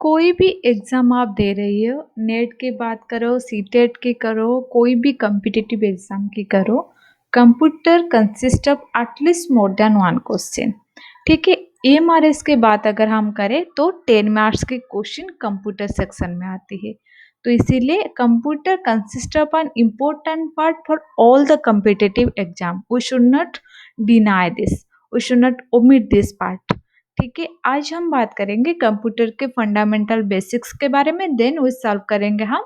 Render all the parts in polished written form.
कोई भी एग्ज़ाम आप दे रही हो, नेट की बात करो, सीटेट की करो, कोई भी कॉम्पिटिटिव एग्ज़ाम की करो, computer consist of at least more than 1 question. ठीक है? एमआरएस की बात अगर हम करें तो 10 मार्क्स के क्वेश्चन कंप्यूटर सेक्शन में आती है। तो इसीलिए computer consist of an important part for all the competitive exam. We should not deny this, we should not omit this part. ठीक है, आज हम बात करेंगे कंप्यूटर के फंडामेंटल बेसिक्स के बारे में, देन वो सॉल्व करेंगे हम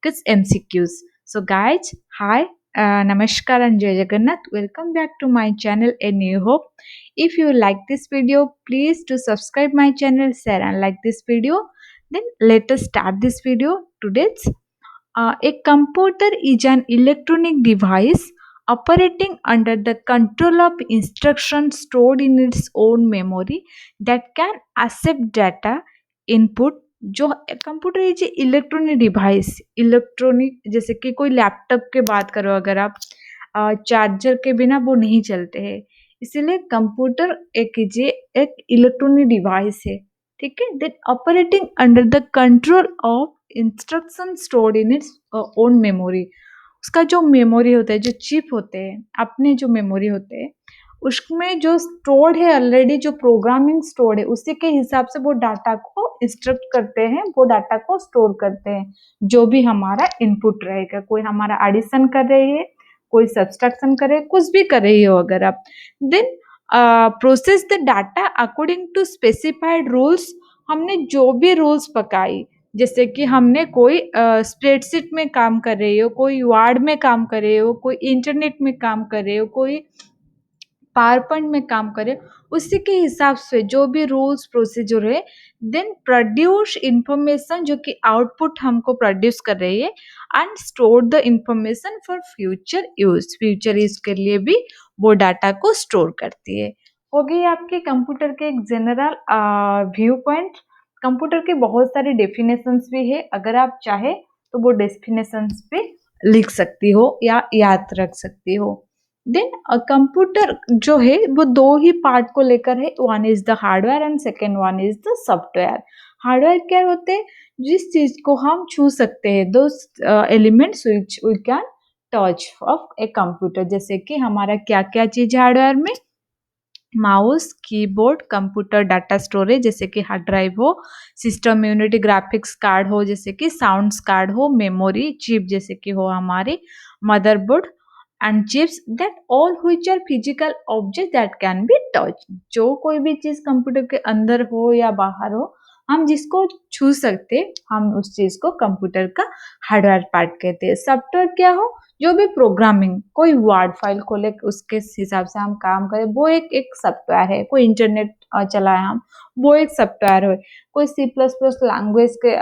कुछ एमसीक्यूज। सो गाइज, हाय, नमस्कार एंड जय Jagannath. Welcome back to my channel a new hope. If you like this video, please to subscribe my channel, share and like this video. Then let us start this video today's. A computer is an electronic device operating under the control of instructions stored in its own memory that can accept data input. जो computer is electronic device, electronic जैसे कि कोई laptop के बात करो, अगर आप charger के बिना वो नहीं चलते हैं, इसीलिए कंप्यूटर एक इलेक्ट्रॉनिक डिवाइस है। ठीक है, then operating under the control of instruction stored in its own memory. उसका जो मेमोरी होता है, जो चिप होते हैं, अपने जो मेमोरी होते हैं, उसमें जो स्टोर्ड है ऑलरेडी, जो प्रोग्रामिंग स्टोर्ड है, उसी के हिसाब से वो डाटा को इंस्ट्रक्ट करते हैं, वो डाटा को स्टोर करते हैं। जो भी हमारा इनपुट रहेगा, कोई हमारा एडिशन कर रही है, कोई सब्सट्रैक्शन कर रहे है, कुछ भी कर रही हो अगर आप, then process the data according to specified rules. हमने जो भी रूल्स पकाई, जैसे कि हमने कोई स्प्रेडशीट में काम कर रही हो, कोई वर्ड में काम कर रहे हो, कोई इंटरनेट में काम कर रहे हो, कोई पावर पॉइंट में काम करे, उसी के हिसाब से जो भी रूल्स प्रोसीजर है, देन प्रोड्यूस इंफॉर्मेशन, जो कि आउटपुट हमको प्रोड्यूस कर रही है, and store the information for future use. Future use के लिए भी वो डाटा को स्टोर करती है। हो गई आपके कंप्यूटर के एक जनरल व्यू पॉइंट। कंप्यूटर के बहुत सारे डेफिनेशंस भी है, अगर आप चाहे तो वो डेफिनेशंस भी लिख सकती हो या याद रख सकती हो। देन कंप्यूटर जो है वो दो ही पार्ट को लेकर है, one is the hardware and second one is the software. Hardware क्या होते हैं? जिस चीज को हम छू सकते हैं, दो elements which we can touch of a computer. जैसे कि हमारा क्या क्या चीज है हार्डवेयर में? Mouse, keyboard, computer data storage जैसे कि हार्ड ड्राइव हो, सिस्टम यूनिटी ग्राफिक्स कार्ड हो जैसे कि साउंड्स कार्ड हो, मेमोरी चिप जैसे कि हो हमारी motherboard, and chips, that all which are physical object that can be touch. जो कोई भी चीज कंप्यूटर के अंदर हो या बाहर हो, हम जिसको छू सकते, हम उस चीज को कंप्यूटर का हार्डवेयर पार्ट कहते हैं। सॉफ्टवेयर क्या हो? जो भी प्रोग्रामिंग, कोई वर्ड फाइल खोले उसके हिसाब से हम काम करें, वो एक सॉफ्टवेयर है। कोई इंटरनेट चलाए हम, वो एक सॉफ्टवेयर है। कोई C++ लैंग्वेज के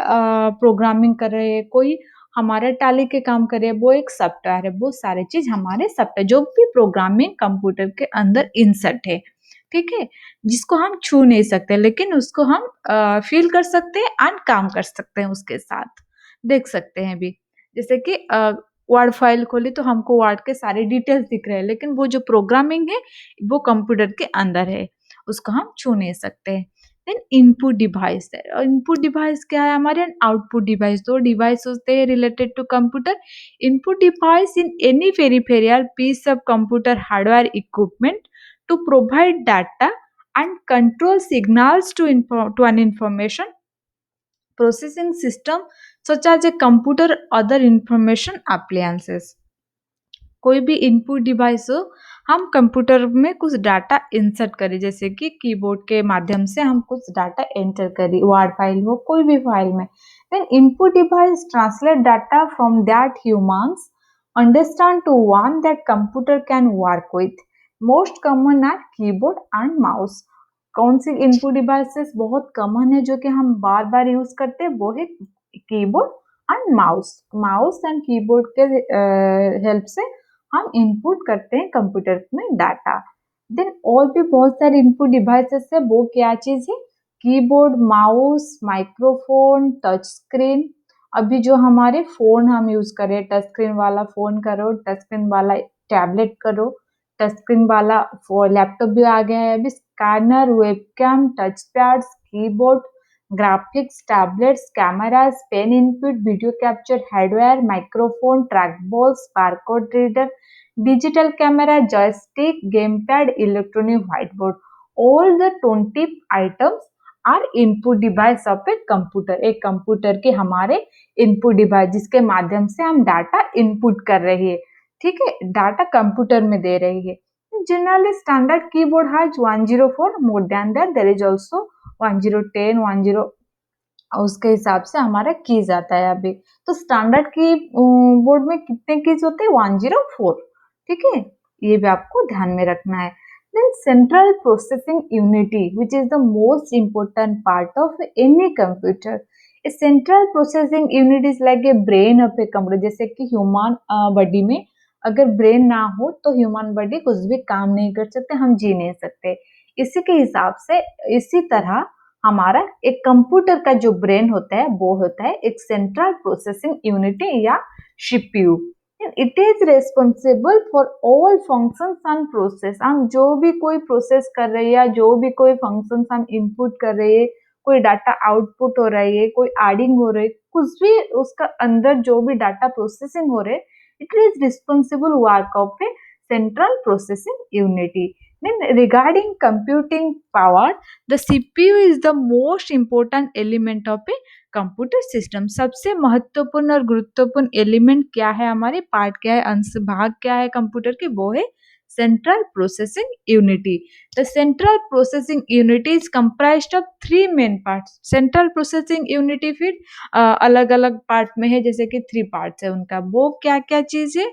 प्रोग्रामिंग कर रहे हैं, कोई हमारे टैली के काम कर रहे हैं, वो एक सॉफ्टवेयर है। वो सारे चीज हमारे सॉफ्टवेयर, जो भी प्रोग्रामिंग कंप्यूटर के अंदर इंसर्ट है, ठीक है, जिसको हम छू नहीं सकते, लेकिन उसको हम फील कर सकते हैं एंड काम कर सकते हैं, उसके साथ देख सकते हैं भी। जैसे कि वर्ड फाइल खोली तो हमको वर्ड के सारे डिटेल्स दिख रहे हैं, लेकिन वो जो प्रोग्रामिंग है वो कंप्यूटर के अंदर है, उसको हम छू नहीं सकते। देन इनपुट डिवाइस है, और इनपुट डिवाइस क्या है हमारे? Output device. दो डिवाइस होते हैं related to computer. Input device in any peripheral piece of computer hardware equipment to provide data and control signals to an information processing system such as a computer, other information appliances। कोई भी input device हो, हम computer में कुछ data insert करें, जैसे कि keyboard के माध्यम से हम कुछ डाटा एंटर करें, वर्ड फाइल हो, कोई भी फाइल में। Then input device translate data from that humans understand to one that computer can work with. Most common are keyboard and mouse. कौन सी इनपुट डिवाइसेस बहुत कॉमन है जो कि हम बार बार यूज करते हैं? वो है keyboard and mouse. Mouse and keyboard के हेल्प से हम इनपुट करते हैं कंप्यूटर में डाटा। देन और भी बहुत सारे इनपुट डिवाइसेस है, वो क्या चीज है? Keyboard, mouse, microphone, touch screen. अभी जो हमारे फोन हम यूज कर रहे हैं, टच स्क्रीन वाला फोन करो, टच स्क्रीन वाला टैबलेट करो, टच स्क्रीन वाला लैपटॉप भी आ गया है अभी, scanner, webcam, touch pads, keyboard, graphics, tablets, cameras, pen input, video capture hardware, microphone, trackballs, barcode reader, digital camera, joystick, gamepad, electronic whiteboard. All the 20 items are input device of a computer. एक computer के हमारे input device जिसके माध्यम से हम data input कर रहे हैं, ठीक है, डाटा कंप्यूटर में दे रही है. Generally, standard keyboard has 104. More than that, there is also 1010, 10 उसके हिसाब से हमारा कीज आता है अभी. तो स्टैंडर्ड की बोर्ड में कितने कीज होते हैं? 104. ठीक है, ये भी आपको ध्यान में रखना है. Then central processing unity which is the most important part of any computer. Central processing unit is like a brain of a computer. जैसे कि ह्यूमन बॉडी में अगर ब्रेन ना हो तो ह्यूमन बॉडी कुछ भी काम नहीं कर सकते, हम जी नहीं सकते. इसी के हिसाब से इसी तरह हमारा एक कंप्यूटर का जो ब्रेन होता है वो होता है एक सेंट्रल प्रोसेसिंग यूनिट या CPU. It is responsible for all functions and process. हम जो भी कोई प्रोसेस कर रहे हैं या जो भी कोई फंक्शंस हम इनपुट कर रहे हैं, कोई डाटा आउटपुट हो रही है, कोई एडिंग हो रही है, कुछ भी उसका अंदर जो भी डाटा प्रोसेसिंग हो रहे, it is responsible work of A central processing unit. Then regarding computing power, the CPU is the most important element of a computer system. सबसे महत्वपूर्ण और गुरुत्वपूर्ण एलिमेंट क्या है, हमारे पार्ट क्या है, अंश भाग क्या है कंप्यूटर के, वो है central processing unity. The central processing unity is comprised of three main parts. Central processing unity फिर अलग अलग पार्ट में है, जैसे कि थ्री पार्ट्स है उनका. वो क्या क्या चीज है?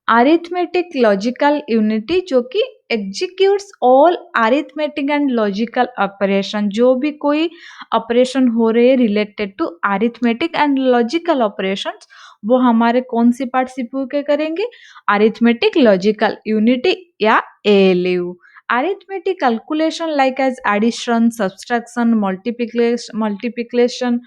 अरिथमेटिक लॉजिकल यूनिटी जो कि executes all arithmetic and logical operation. जो भी कोई ऑपरेशन हो रहे हैं related to arithmetic and logical operations, वो हमारे कौन सी पार्ट सीपीयू के करेंगे? अरिथमेटिक लॉजिकल यूनिटी या ALU. Arithmetic calculation like as addition, subtraction, multiplication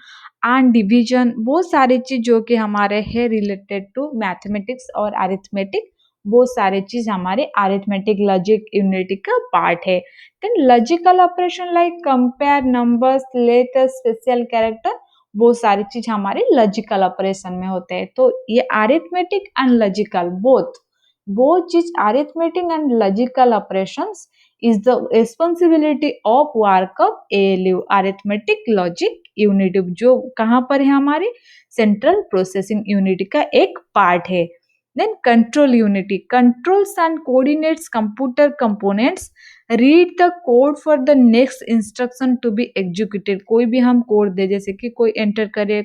and division, वो सारी चीज जो कि हमारे है रिलेटेड टू मैथमेटिक्स और अरिथमेटिक, वो सारे चीज हमारे अरिथमेटिक लॉजिक यूनिटी का पार्ट है. Then logical operation like compare numbers, letter, special character, वो सारी चीज हमारे लॉजिकल ऑपरेशन में होते हैं. तो ये अरिथमेटिक एंड लॉजिकल बोथ, वो चीज arithmetic and logical operations is the responsibility of work of ALU, arithmetic logic unit, जो कहाँ पर है? हमारे सेंट्रल प्रोसेसिंग यूनिट का एक पार्ट है. Then control unity controls and coordinates computer components, read the code for the next instruction to be executed. कोई भी हम कोड दे, जैसे कि कोई एंटर करे,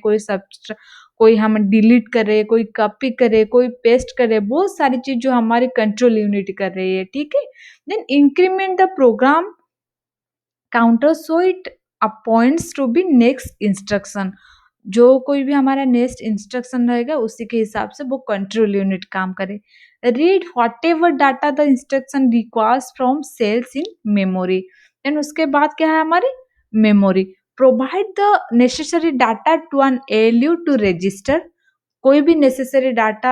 कोई हम डिलीट करे, कोई कॉपी करे, कोई पेस्ट करे, बहुत सारी चीज जो हमारी कंट्रोल यूनिट कर रही है. ठीक है. Then increment the program counter so it appoints to be next instruction. जो कोई भी हमारा नेक्स्ट इंस्ट्रक्शन रहेगा उसी के हिसाब से वो कंट्रोल यूनिट काम करे. Read whatever data the instruction requires from cells in memory. Then उसके बाद क्या है हमारी memory. Provide the necessary data to an LU to register. कोई भी नेसेसरी डाटा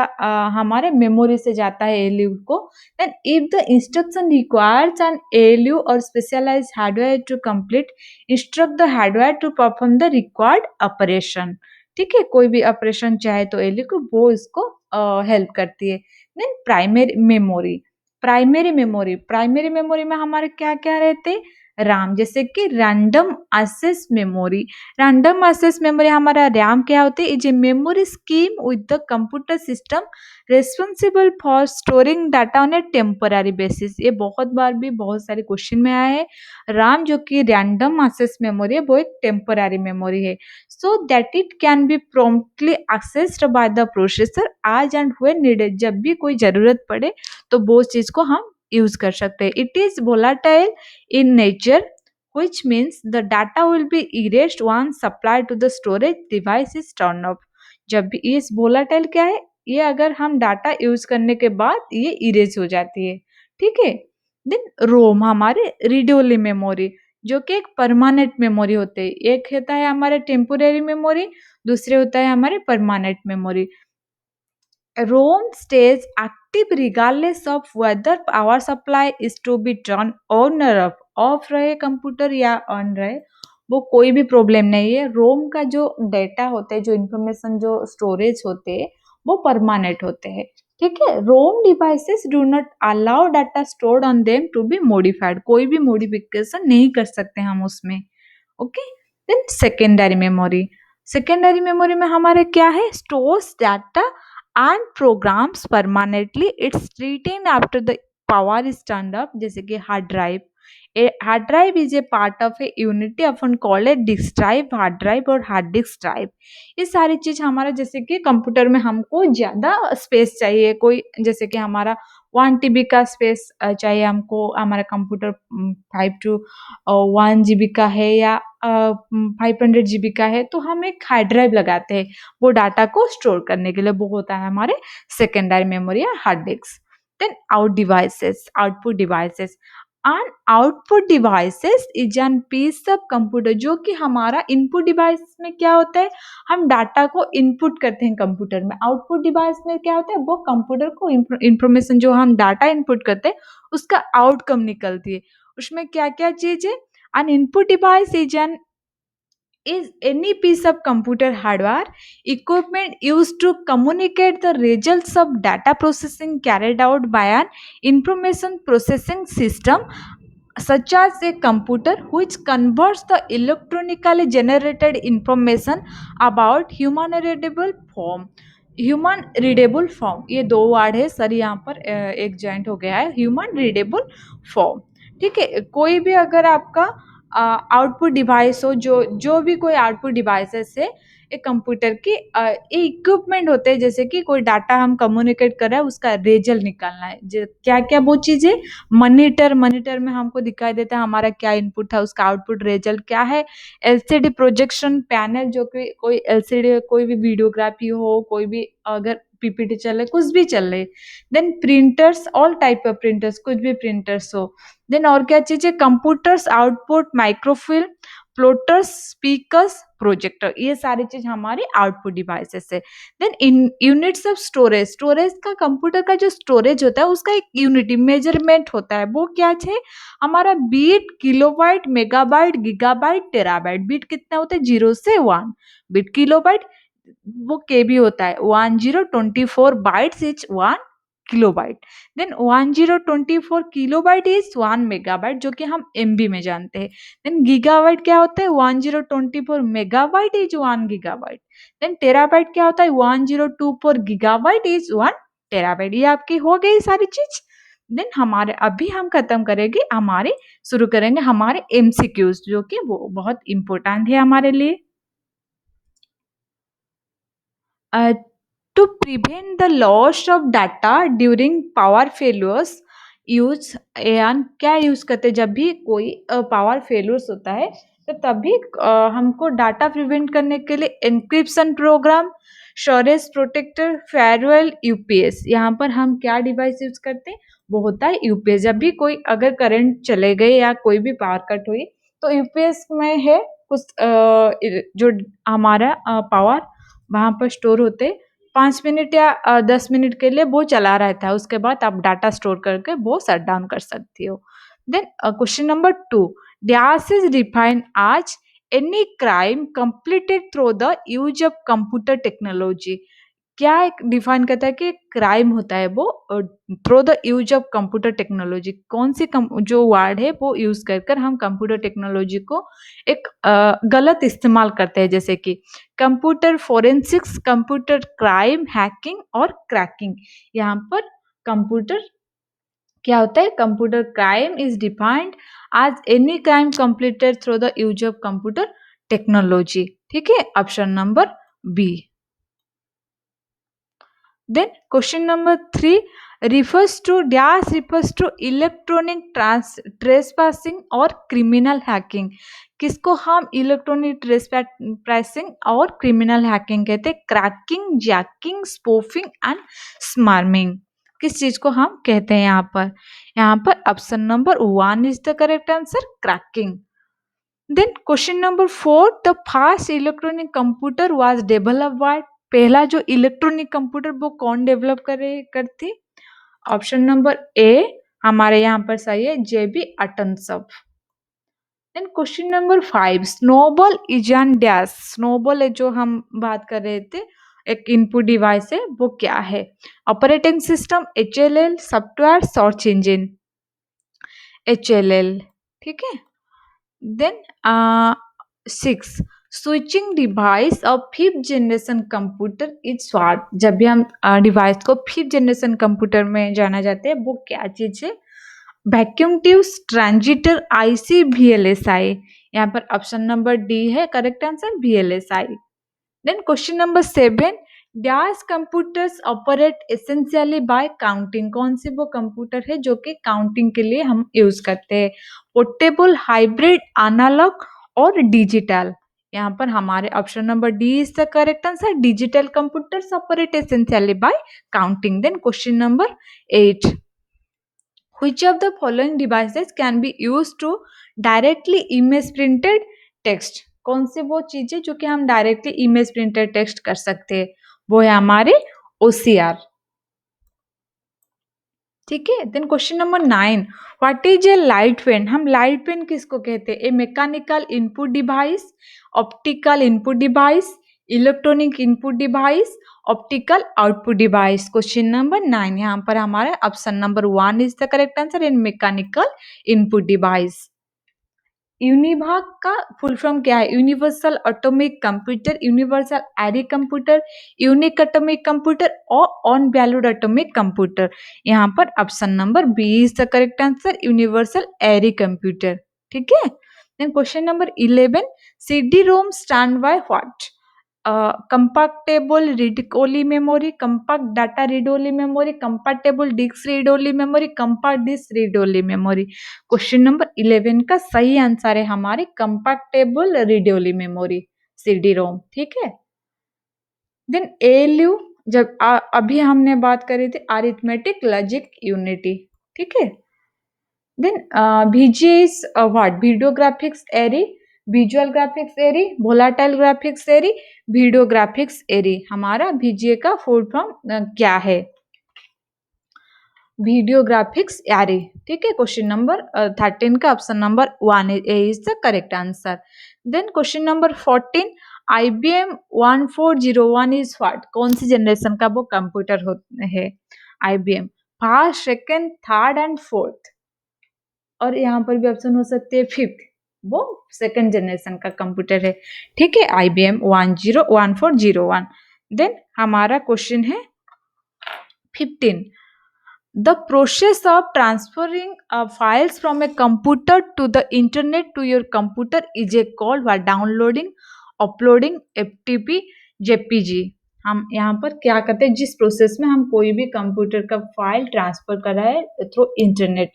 हमारे मेमोरी से जाता है एलयू को. Then if the instruction requires an ALU और specialise hardware to complete, instruct the hardware to perform the required operation. ठीक है, कोई भी ऑपरेशन चाहे तो एलयू को वो इसको हेल्प करती है. देन प्राइमरी मेमोरी में हमारे क्या क्या रहते? राम, जैसे कि random access memory. Random access memory हमारा रैम क्या होती है? Is a memory scheme with the computer system responsible for storing data on a temporary basis. ये बहुत बार भी बहुत सारे क्वेश्चन में आया है. राम जो कि रैंडम एक्सेस मेमोरी है वो एक टेम्पररी मेमोरी है, so that it can be promptly accessed by the processor as and when needed. जब भी कोई जरूरत पड़े तो वो चीज को हम यूज कर सकते हैं. It is volatile in nature, which means the data will be erased once supplied to the storage device is turned off. जब भी इस volatile क्या है? ये अगर हम डाटा यूज करने के बाद ये इरेज हो जाती है. ठीक है. देन रोम हमारे रीड मेमोरी, जो कि एक परमानेंट मेमोरी होते हैं. एक होता है हमारे टेम्पोररी मेमोरी, दूसरे होता है हमारे permanent memory. ROM stays active regardless of whether power supply is to be turned on or off. Of रहे कंप्यूटर या ऑन रहे, वो कोई भी प्रॉब्लम नहीं है। रोम का जो डेटा होते हैं, जो इंफॉर्मेशन जो स्टोरेज होते हैं, वो परमानेंट होते हैं। ठीक है, ROM devices do not allow data stored on them to be modified, कोई भी मॉडिफिकेशन नहीं कर सकते हम उसमें। ओके, देन सेकेंडरी मेमोरी में हमारे क्या है, stores data and programs permanently, it's retained after the power is turned up, जैसे कि hard drive. A hard drive is a part of a unity, अपन call it disk drive, hard drive और hard disk drive. ये सारी चीज हमारा, जैसे कि कंप्यूटर में हमको ज्यादा स्पेस चाहिए, कोई जैसे कि हमारा 1 TB का स्पेस चाहिए हमको, हमारा कंप्यूटर 5 to 1 GB का है या 500 GB का है, तो हम एक हार्ड ड्राइव लगाते हैं वो डाटा को स्टोर करने के लिए। वो होता है हमारे सेकेंडरी मेमोरी या hard disk. Then output devices and output devices is an piece of computer, जो कि हमारा इनपुट डिवाइस में क्या होता है, हम डाटा को इनपुट करते हैं कंप्यूटर में। आउटपुट डिवाइस में क्या होता है, वो कंप्यूटर को इंफॉर्मेशन जो हम डाटा इनपुट करते हैं उसका आउटकम निकलती है। उसमें क्या क्या चीज है, an input device is any piece of computer hardware equipment used to communicate the results of data processing carried out by an information processing system, such as a computer, which converts the electronically generated information about human readable form. ये दो word है sir, यहाँ पर एक joint हो गया है, human readable form. ठीक है, कोई भी अगर आपका आउटपुट डिवाइस हो, जो जो भी कोई आउटपुट डिवाइसेस है एक कंप्यूटर की, ये इक्विपमेंट होते हैं, जैसे कि कोई डाटा हम कम्युनिकेट कर रहे हैं उसका रिजल्ट निकालना है। क्या क्या वो चीजें, मॉनिटर में हमको दिखाई देता है हमारा क्या इनपुट है, उसका आउटपुट रिजल्ट क्या है। एलसीडी प्रोजेक्शन पैनल, जो कि कोई एलसीडी, कोई भी वीडियोग्राफी हो, कोई भी अगर पीपीटी चले, कुछ भी चले। Then printers, all type of printers, कुछ भी प्रिंटर्स हो। देन और क्या चीज है, computers output microfilm, plotters, speakers, projector, ये सारी चीज हमारी आउटपुट डिवाइसेस है। Then in units of storage का, कंप्यूटर का जो स्टोरेज होता है उसका एक यूनिट मेजरमेंट होता है, वो क्या है हमारा, bit, kilobyte, megabyte, gigabyte, terabyte. Bit कितना होता है, 0 से 1 बीट। किलोबाइट वो केबी होता है, 1024 bytes is 1 kilobyte. Then 1024 kilobyte is 1 megabyte, जो कि हम एमबी में जानते हैं। देन गीगाबाइट क्या होता है, 1024 megabyte is 1 gigabyte. Then terabyte क्या होता है, 1024 गीगाबाइट इज 1 टेराबाइट। ये आपकी हो गई सारी चीज। देन हमारे अभी हम खत्म करेंगे, हमारे शुरू करेंगे हमारे एमसीक्यूज, जो कि वो बहुत इंपॉर्टेंट है हमारे लिए। Uh, to prevent the loss of data during power failures, use N क्या यूज करते हैं, जब भी कोई पावर फेलियर्स होता है तो तभी हमको डाटा प्रिवेंट करने के लिए encryption program, storage protector, firewall, UPS. यहाँ पर हम क्या डिवाइस यूज करते हैं, वो होता है यूपीएस। जब भी कोई अगर करंट चले गए या कोई भी पावर कट हुई, तो यूपीएस में है कुछ जो हमारा पावर वहाँ पर स्टोर होते, 5 मिनट या 10 मिनट के लिए वो चला रहता है, उसके बाद आप डाटा स्टोर करके वो शट डाउन कर सकती हो। Then question number 2, dash is defined as any crime completed through the use of computer technology. क्या एक डिफाइन करता है कि क्राइम होता है वो through the use of computer technology, कौन सी जो वर्ड है वो यूज कर हम कंप्यूटर टेक्नोलॉजी को एक गलत इस्तेमाल करते हैं, जैसे कि computer forensics, computer crime, hacking और क्रैकिंग। यहाँ पर कंप्यूटर क्या होता है, computer crime is defined as any crime completed through the use of computer technology. ठीक है, option number B. Then question number 3, refers to electronic trespassing और criminal hacking। किसको हम इलेक्ट्रॉनिक ट्रेसपैसिंग और क्रिमिनल हैकिंग कहते हैं, cracking, jacking, spoofing and swarming. किस चीज को हम कहते हैं यहाँ पर option number 1 is the correct answer, cracking. Then question number 4, the fast electronic computer was developed by, पहला जो इलेक्ट्रॉनिक कंप्यूटर वो कौन डेवलप करती, ऑप्शन नंबर ए हमारे यहाँ पर सही है, JB Atanasoff. Then question number 5, snowball is an dash. Snowball है जो हम बात कर रहे थे, एक इनपुट डिवाइस है, वो क्या है? Operating system, HLL, software, search engine. HLL, ठीक है। देन 6, स्विचिंग डिवाइस और fifth generation computer is what. जब भी हम डिवाइस को फिफ्थ जनरेशन कंप्यूटर में जाना जाते हैं, वो क्या चीज है? Vacuum tubes, transistor, IC, VLSI। यहाँ पर ऑप्शन नंबर डी है correct answer, VLSI। Then question number 7, dash computers operate essentially by counting. कौन से वो कंप्यूटर है जो कि काउंटिंग के लिए हम यूज करते हैं? पोर्टेबल, हाइब्रिड, एनालॉग और डिजिटल। यहाँ पर हमारे option number D is the correct answer, digital computers operate essentially by counting. Then question number 8, which of the following devices can be used to directly image printed text। कौन से वो चीजें जो कि हम डायरेक्टली इमेज प्रिंटेड टेक्स्ट कर सकते हैं? वो है हमारे OCR, ठीक है। Then question number 9, what is a light pen. हम लाइट पेन किसको कहते हैं? A mechanical input device, optical input device, electronic input device, optical output device. Question number 9, यहाँ पर हमारा option number 1 is the correct answer, in mechanical input device. UNIVAC का full form क्या है? Universal atomic computer, universal array computer, unique atomic computer और on valued atomic computer. यहाँ पर option number B is the correct answer, universal array computer, ठीक है। Then question number 11, CD-ROM stand by what? Compactable read only memory, compact data read only memory, compactable disk read only memory, compact disk read only memory. Question number 11 का सही answer है हमारी कंपैक्टेबल read only memory, CD-ROM, ठीक है। Then ALU, जब अभी हमने बात करी थी अरिथमेटिक लॉजिक यूनिटी, ठीक है। Then VGA is what? Video graphics array, visual graphics array, volatile graphics array, video graphics array। हमारा VGA का फुल फॉर्म क्या है? वीडियो ग्राफिक्स एरे, ठीक है। क्वेश्चन नंबर 13 का option number 1 is the correct answer. Then question number 14, IBM 1401 is what? कौन सी generation का वो कंप्यूटर है? IBM first, second, third and fourth, और यहाँ पर भी ऑप्शन हो सकते हैं फिफ्थ, वो सेकेंड जनरेशन का कंप्यूटर है, ठीक है। IBM 1401। देन हमारा क्वेश्चन है 15, the process of transferring files from a computer to the internet to your computer is a called what? Downloading, uploading, FTP, JPG। हम यहाँ पर क्या करते हैं? जिस प्रोसेस में हम कोई भी कंप्यूटर का फाइल ट्रांसफर कर रहे हैं थ्रू इंटरनेट,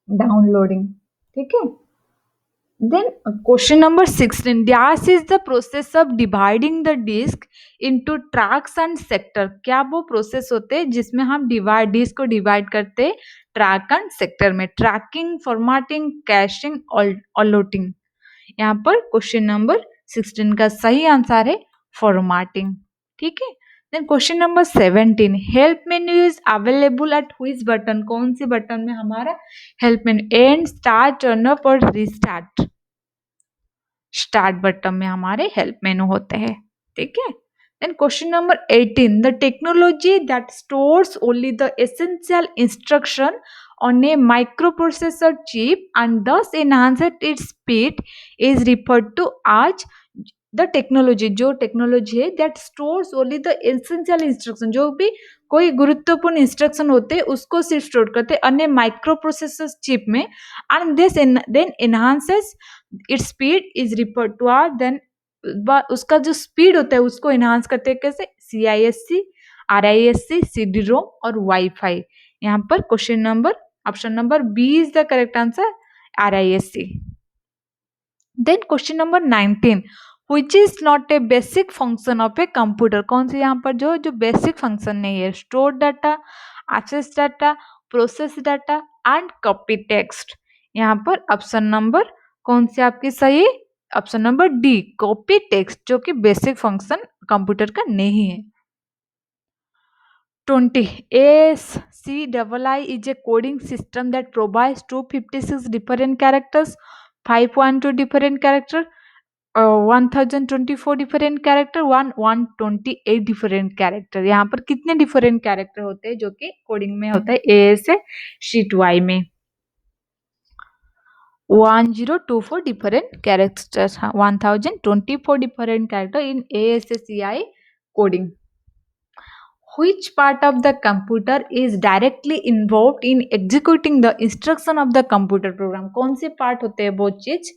डाउनलोडिंग, ठीक है। Then question number 16, dash is the process of dividing the disk into tracks and sector. क्या वो प्रोसेस होते हैं जिसमें हम डिस्क को डिवाइड करते हैं ट्रैक एंड सेक्टर में? ट्रैकिंग, फॉर्मेटिंग, कैशिंग और लोटिंग। यहाँ पर क्वेश्चन नंबर 16 का सही आंसर है फॉर्मेटिंग, ठीक है। Then question number 17, help menu is available at which button? कौन से बटन में हमारा help menu? End, start, turn up और रिस्टार्ट। स्टार्ट बटन में हमारे हेल्प मेनू होते हैं, ठीक है। Then question number 18, the technology that stores only the essential instruction on a microprocessor chip and thus enhances its speed is referred to as the technology. जो technology है that stores only the essential instruction, जो भी कोई गुरुत्वपूर्ण instruction होते हैं उसको सिर्फ store करते हैं अन्य माइक्रो प्रोसेसर चिप में, and this then enhances its speed is refer to R. Then उसका जो स्पीड होता है उसको एनहांस करते हैं कैसे? CISC, RISC, CD-ROM और वाईफाई। यहाँ पर question number option number B is the correct answer, RISC। Then question number 19, which is not a basic function of a computer। कौन सी यहाँ पर जो बेसिक फंक्शन नहीं है? Store data, access data, process data and copy text. यहाँ पर option number कौन सी आपकी सही है? Option number D, copy text, जो कि बेसिक फंक्शन कंप्यूटर का नहीं है। 20. ASCII is a coding system that provides 256 different characters, 512 different character, 1024 different character, 128 different character. यहाँ पर कितने different character होते हैं जो कि कोडिंग में होता है ASCII में? 1024 different characters, 1024 different character in ASCII coding. Which part of the computer is directly involved in executing the instruction of the computer program? कौन से पार्ट होते हैं वो चीज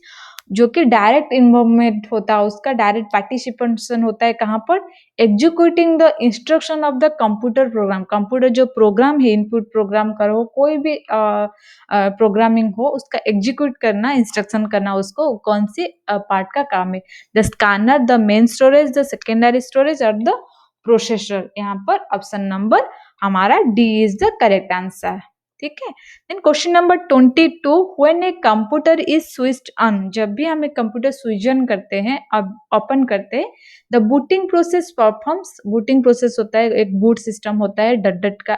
जो कि डायरेक्ट इन्वॉल्वमेंट होता है, उसका डायरेक्ट पार्टिसिपेशन होता है कहाँ पर? Executing the instruction of the computer program. Computer जो प्रोग्राम है, इनपुट प्रोग्राम करो, कोई भी प्रोग्रामिंग हो, उसका एग्जीक्यूट करना, इंस्ट्रक्शन करना, उसको कौन सी पार्ट का काम है? The scanner, the main storage, the secondary storage और द प्रोसेसर. यहाँ पर ऑप्शन नंबर हमारा D is the correct answer. ठीक है. Then question number 22. When a computer is switched on, जब भी हम एक कंप्यूटर स्विच ऑन करते हैं, अब ओपन करते हैं, the booting process performs. Booting process होता है, एक बूट सिस्टम होता है, डट डट का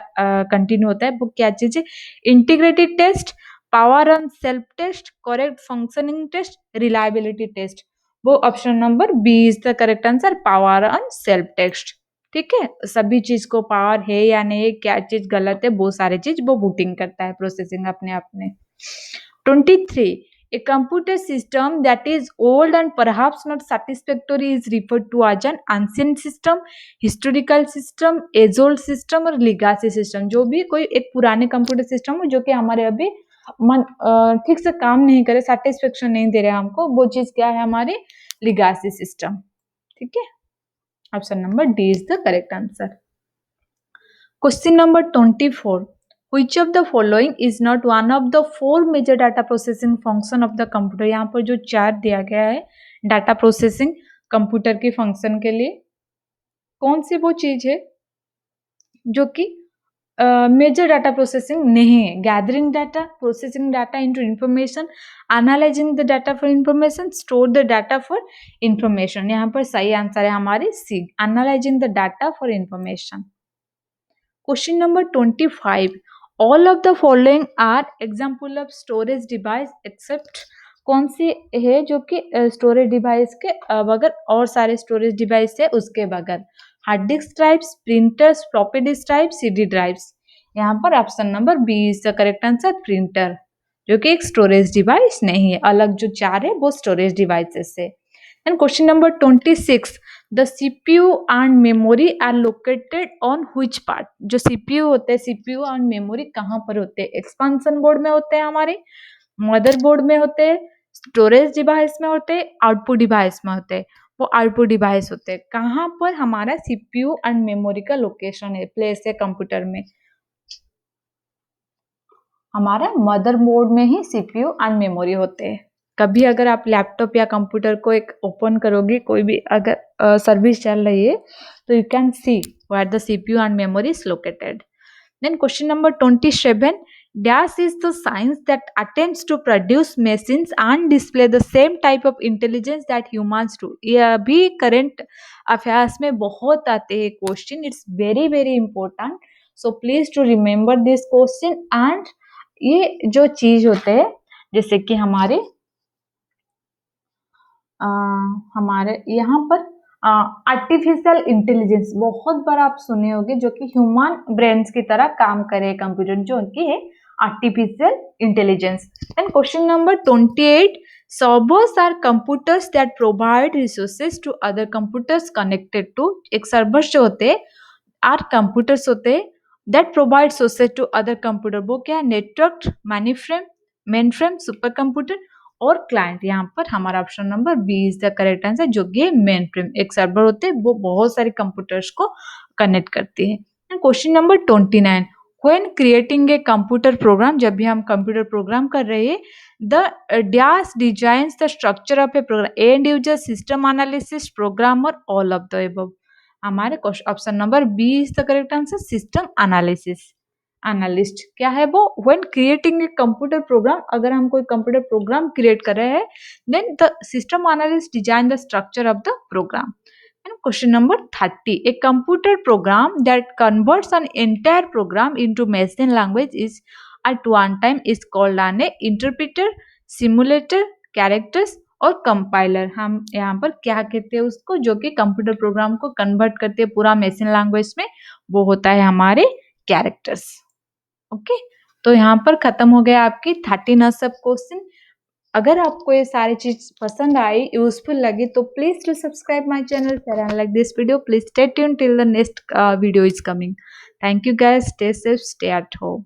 कंटिन्यू होता है. वो क्या चीज है? Integrated test, power on self test, correct functioning test, reliability test. वो option number B is the correct answer, power on self test. ठीक है. सभी चीज को पावर है या नहीं, क्या चीज गलत है, वो सारी चीज वो बूटिंग करता है, प्रोसेसिंग अपने आप में. 23. A computer system that is old and perhaps not satisfactory is referred to as an ancient system, historical system, age old system और legacy system. जो भी कोई एक पुराने कंप्यूटर सिस्टम हो जो कि हमारे अभी ठीक से काम नहीं करे, सेटिस्फेक्शन नहीं दे रहा हमको, वो चीज क्या है? हमारी legacy system. ठीक है. Option number D is the correct answer. Question number 24. Which of the following is not one of the four major data processing function of the computer? यहाँ पर जो चार्ट दिया गया है डाटा प्रोसेसिंग कंप्यूटर के function के लिए, कौन सी वो चीज है जो कि मेजर डाटा प्रोसेसिंग नहीं है? Gathering data, processing data into information, analysing the data for information, store the data for information. यहाँ पर सही आंसर है हमारी C, analysing the data for information. Question number 25. All of the following are example of storage device except. कौन सी है जो कि स्टोरेज डिवाइस के बगैर और सारे स्टोरेज डिवाइस है उसके बगैर? Hard disk drives, printers, floppy disk drive, CD drives. यहाँ पर option number B is the correct answer, printer, जो कि एक स्टोरेज डिवाइस नहीं है. अलग जो चार है वो स्टोरेज डिवाइसेस है. And question number 26. The CPU and memory are located on which part? जो सीपीयू होते हैं, सीपीयू एंड मेमोरी कहाँ पर होते हैं? एक्सपांशन बोर्ड में होते हैं, हमारे मदरबोर्ड में होते हैं, स्टोरेज डिवाइस में होते हैं, आउटपुट डिवाइस में होते हैं. वो आउटपुट डिवाइस होते हैं. कहाँ पर हमारा सीपीयू एंड मेमोरी का लोकेशन है, प्लेस है कंप्यूटर में? हमारा मदरबोर्ड में ही सीपीयू एंड मेमोरी होते हैं. कभी अगर आप लैपटॉप या कंप्यूटर को एक ओपन करोगे, कोई भी अगर सर्विस चल रही है, तो you can see where the CPU and memory is located. Then question number 27. Dash is the science that attempts to produce machines and display the same type of intelligence that humans do. ये अभी current affairs में बहुत आते हैं question. It's very very important, so please to remember this question. And ये जो चीज होते हैं जैसे कि हमारे यहाँ पर आर्टिफिशियल इंटेलिजेंस बहुत बार आप सुने होंगे, जो कि ह्यूमन ब्रेन्स की तरह काम करे कंप्यूटर, जो कि है artificial intelligence. And question number 28. Servers are computers that provide resources to other computers connected to. एक सर्वर्स जो होते हैं आर कंप्यूटर्स होते हैं that provide sources to other computer. वो क्या है? Network, mainframe, supercomputer और क्लाइंट. यहाँ पर हमारा option number B is the correct answer, जो कि मेन फ्रेम. एक सर्वर होते हैं, वो बहुत सारे कंप्यूटर्स को कनेक्ट करती है. Question number 29. When creating a computer program, जब भी हम कंप्यूटर प्रोग्राम कर रहे हैं, the dash designs the structure of a program, end user, system analysis, programmer, all of the above. हमारे option number B is the correct answer, system analysis. Analyst क्या है वो? When creating a computer program, अगर हम कोई computer program create कर रहे हैं, then the system analyst design the structure of the program. And question number 30. A computer program that converts an entire program into machine language is at one time is called an interpreter, simulator, characters और compiler. हम यहाँ पर क्या कहते हैं उसको, जो कि कंप्यूटर प्रोग्राम को कन्वर्ट करते हैं पूरा मशीन लैंग्वेज में, वो होता है हमारे कैरेक्टर्स. ओके, तो यहाँ पर खत्म हो गया आपकी 13 सब क्वेश्चन. अगर आपको ये सारी चीज पसंद आई, यूजफुल लगी, तो please to subscribe my channel. Like this video, please stay tune till the next video is coming. Thank you guys, stay safe, stay at home.